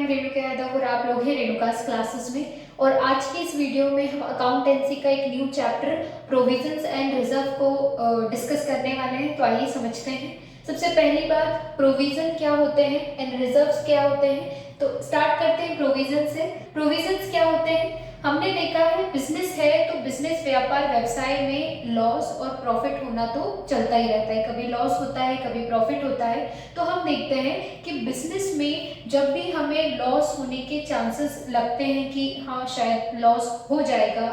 M Renuka Yadav और आप लोग हैं रेणुकास क्लासेस में। और आज की इस वीडियो में हम अकाउंटेंसी का एक new chapter provisions and reserve को डिस्कस करने वाले हैं। तो आइए समझते हैं। सबसे पहली बात, प्रोविजन क्या होते हैं एंड रिजर्व्स क्या होते हैं। तो स्टार्ट करते हैं प्रोविजन से। प्रोविजंस क्या होते हैं? हमने देखा है बिजनेस है तो बिजनेस व्यापार व्यवसाय में लॉस और प्रॉफिट होना तो चलता ही रहता है। कभी लॉस होता है, कभी प्रॉफिट होता है। तो हम देखते हैं कि बिजनेस में जब भी हमें लॉस होने के चांसेस लगते हैं कि हाँ शायद लॉस हो जाएगा,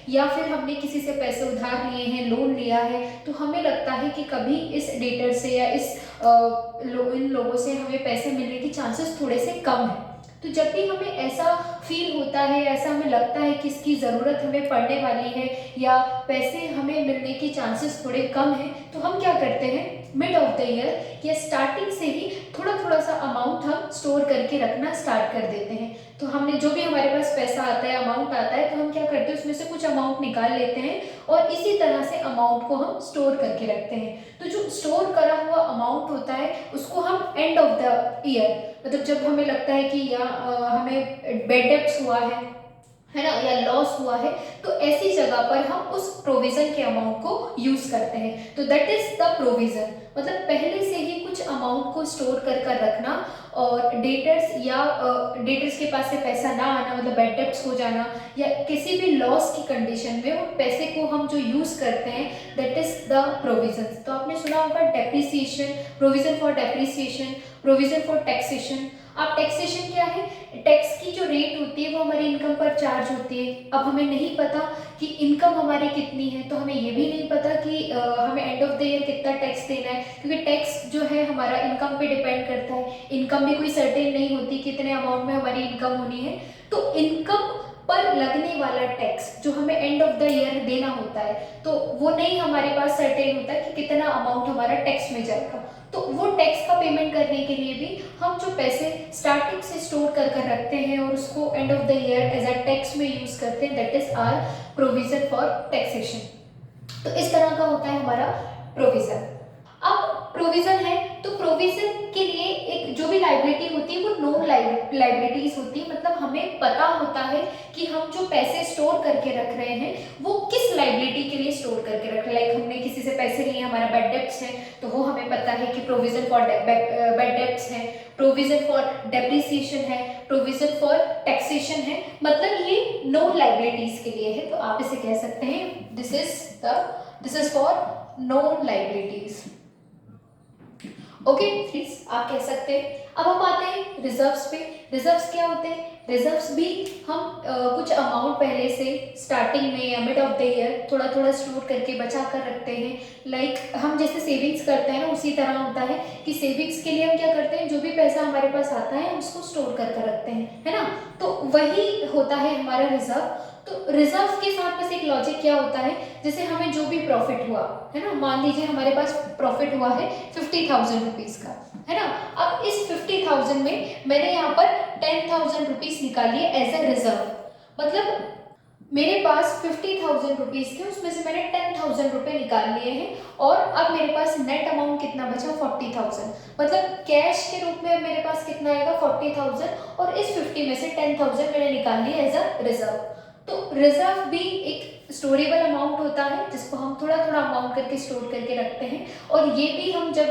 या फिर हमने किसी से पैसे उधार लिए हैं, लोन लिया है, तो हमें लगता है कि कभी इस डेटर से या इन लोगों से हमें पैसे मिलने के चांसेस थोड़े से कम है। तो जब भी हमें ऐसा फील होता है, ऐसा हमें लगता है कि इसकी ज़रूरत हमें पड़ने वाली है या पैसे हमें मिलने के चांसेस थोड़े कम हैं, तो हम क्या करते हैं, मिड ऑफ द ईयर या स्टार्टिंग से ही थोड़ा थोड़ा सा अमाउंट हम स्टोर करके रखना स्टार्ट कर देते हैं। तो हमने जो भी हमारे पास पैसा आता है, अमाउंट आता है, तो हम क्या करते हैं, उसमें से कुछ अमाउंट निकाल लेते हैं और इसी तरह से अमाउंट को हम स्टोर करके रखते हैं। तो जो स्टोर करा हुआ अमाउंट होता है उसको हम एंड ऑफ द ईयर, मतलब जब हमें लगता है कि या हमें बेड डेब्ट्स हुआ है ना, या लॉस हुआ है, तो ऐसी जगह पर हम उस प्रोविजन के अमाउंट को यूज करते हैं। तो दैट इज द प्रोविजन, मतलब पहले से ही कुछ अमाउंट को स्टोर कर रखना। और डेटर्स के पास से पैसा ना आना, मतलब बैड डेब्ट्स हो जाना, या किसी भी लॉस की कंडीशन में उन पैसे को हम जो यूज करते हैं, दैट इज द प्रोविजन। तो आपने सुना होगा depreciation, provision for depreciation, provision for taxation. अब टैक्सेशन क्या है? टैक्स की जो रेट होती है वो हमारी इनकम पर चार्ज होती है। अब हमें नहीं पता कि इनकम हमारी कितनी है, तो हमें ये भी नहीं पता कि हमें एंड ऑफ द ईयर कितना टैक्स देना है, क्योंकि टैक्स जो है हमारा इनकम पे डिपेंड करता है। इनकम भी कोई सर्टेन नहीं होती कितने अमाउंट में हमारी इनकम होनी है। तो इनकम पर लगने वाला टैक्स जो हमें एंड ऑफ द ईयर देना होता है, तो वो नहीं हमारे पास सर्टेन होता कि कितना अमाउंट हमारा टैक्स में जाएगा। तो वो टैक्स का पेमेंट करने के लिए भी हम जो पैसे स्टार्टिंग से स्टोर कर रखते हैं और उसको end of the year as a tax में यूज करते हैं, that is our provision for taxation. तो इस तरह का होता है हमारा प्रोविजन। अब प्रोविजन है तो प्रोविजन के लिए एक जो भी लाइबिलिटी होती है वो नोन लाइबिलिटीज होती है, मतलब हमें पता होता है कि हम जो पैसे स्टोर करके रख रहे हैं वो किस लाइबिलिटी के लिए स्टोर करके रख रहे हैं। लाइक हमने किसी से पैसे लिए, हमारा बैड डेब्ट्स है, तो वो हमें पता है कि प्रोविजन फॉर बैड डेब्ट्स है, प्रोविजन फॉर डेप्रिसिएशन है, प्रोविजन फॉर टैक्सेशन है, मतलब ये नोन लाइबिलिटीज के लिए है। तो आप इसे कह सकते हैं this is for known liabilities. Okay friends, आप कह सकते हैं। अब हम आते हैं रिजर्व्स पे। रिजर्व्स क्या होते हैं? रिजर्व्स भी हम कुछ अमाउंट पहले से स्टार्टिंग में या मिड ऑफ द ईयर थोड़ा थोड़ा स्टोर करके बचा कर रखते हैं। लाइक हम जैसे सेविंग्स करते हैं ना, उसी तरह होता है कि सेविंग्स के लिए हम क्या करते हैं, जो भी पैसा हमारे पास आता है हम उसको स्टोर कर रखते हैं, है ना। तो वही होता है हमारा रिजर्व। तो रिजर्व के साथ बस एक लॉजिक क्या होता है, जैसे हमें जो भी प्रॉफिट हुआ है ना, मान लीजिए हमारे पास प्रॉफिट हुआ है 50,000 रुपीज का, है ना। अब इस 50,000 में मैंने यहाँ पर 10,000 रुपीज निकाली है एज ए रिजर्व, मतलब मेरे पास 50,000 रुपीज थे, उसमें से मैंने 10,000 रुपए निकाल लिए हैं और अब मेरे पास नेट अमाउंट कितना बचा, 40,000। मतलब कैश के रूप में अब मेरे पास कितना आएगा, 40,000, और इस 50 में से 10,000 मैंने निकाल लिए एज अ रिजर्व। तो रिजर्व भी एक स्टोरेबल अमाउंट होता है जिसको हम थोड़ा थोड़ा अमाउंट करके स्टोर करके रखते हैं। और ये भी हम जब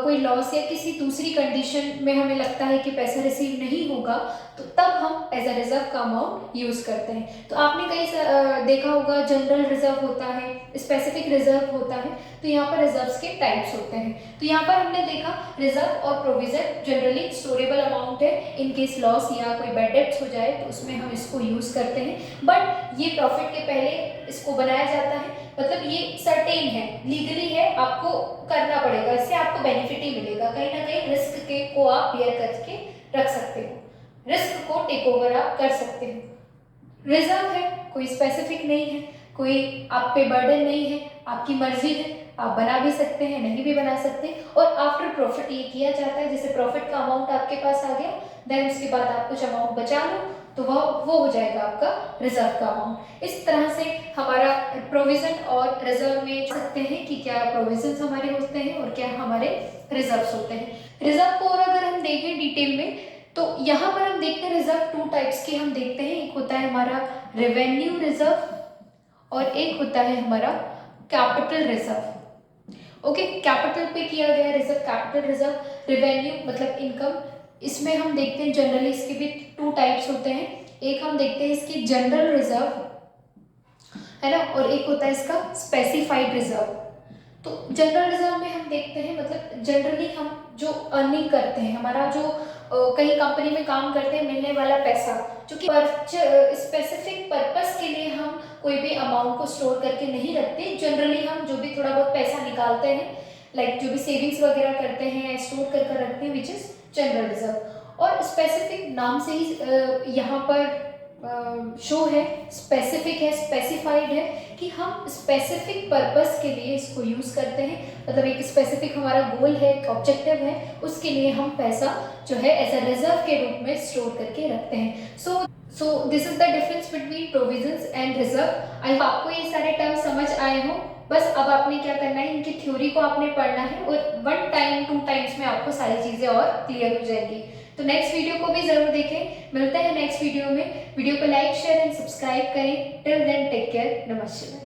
कोई लॉस या किसी दूसरी कंडीशन में हमें लगता है कि पैसा रिसीव नहीं होगा, तो तब हम एज अ रिजर्व का अमाउंट यूज करते हैं। तो आपने कहीं देखा होगा जनरल रिजर्व होता है, स्पेसिफिक रिजर्व होता है। तो यहाँ पर रिजर्व्स के टाइप्स होते हैं। तो यहाँ पर हमने देखा रिजर्व और प्रोविजन जनरली स्टोरेबल अमाउंट है, इन केस लॉस या कोई बैड डेब्ट्स हो जाए तो उसमें हम इसको यूज करते हैं। बट ये प्रॉफिट के पहले इसको बनाया जाता है, मतलब ये सर्टेन है, लीगली है, आपको करना पड़ेगा, इससे आपको बेनिफिट ही मिलेगा। कहीं ना कहीं रिस्क के को आप बेयर करके रख सकते हो, रिस्क को टेक ओवर आप कर सकते हो। रिजर्व है, कोई स्पेसिफिक नहीं है, कोई आप पे बर्डन नहीं है, आपकी मर्जी है, आप बना भी सकते हैं, नहीं भी बना सकते। और आफ्टर प्रॉफिट ये किया जाता है, जैसे प्रॉफिट का अमाउंट आपके पास आ गया, देन उसके बाद आप कुछ अमाउंट बचा लो तो वो हो जाएगा आपका रिजर्व का अमाउंट। इस तरह से हमारा प्रोविजन और रिजर्व में सकते हैं कि क्या प्रोविजन हमारे होते हैं और क्या हमारे रिजर्व्स होते हैं। रिजर्व को और अगर हम देखें डिटेल में, तो यहाँ पर हम देखते हैं रिजर्व टू टाइप्स के हम देखते हैं, एक होता है हमारा रेवेन्यू रिजर्व और एक होता है हमारा कैपिटल रिजर्व। ओके, कैपिटल पे किया गया रिजर्व, कैपिटल रिजर्व। रेवेन्यू मतलब इनकम, इसमें हम देखते हैं जनरली इसके भी टू टाइप्स होते हैं, एक हम देखते हैं इसकी जनरल रिजर्व है ना, और एक होता है इसका स्पेसिफाइड रिजर्व। तो जनरल रिजर्व में हम देखते हैं मतलब जनरली हम जो अर्निंग करते हैं, हमारा जो कहीं कंपनी में काम करते हैं मिलने वाला पैसा, जो कि स्पेसिफिक पर्पस के लिए हम कोई भी अमाउंट को स्टोर करके नहीं रखते। जनरली हम जो भी थोड़ा बहुत पैसा निकालते हैं, लाइक जो भी सेविंग्स वगैरह करते हैं, स्टोर कर कर रखते हैं, विच इज जनरल रिजर्व। और स्पेसिफिक नाम से ही यहाँ पर शो है, स्पेसिफिक है, स्पेसिफाइड है कि हम स्पेसिफिक पर्पस के लिए इसको यूज़ करते हैं, मतलब एक स्पेसिफिक हमारा गोल है, एक ऑब्जेक्टिव है, उसके लिए हम पैसा जो है एज अ रिजर्व के रूप में स्टोर करके रखते हैं। So this is the difference between provisions and reserve. I hope आपको ये सारे टर्म समझ आए हों। बस अब आपने क्या करना है, इनकी थ्योरी को आपने पढ़ना है और 1 टाइम 2 टाइम्स में आपको सारी चीज़ें और क्लियर हो जाएंगी। तो नेक्स्ट वीडियो को भी जरूर देखें। मिलते हैं नेक्स्ट वीडियो में। वीडियो को लाइक शेयर एंड सब्सक्राइब करें। टिल देन टेक केयर, नमस्ते।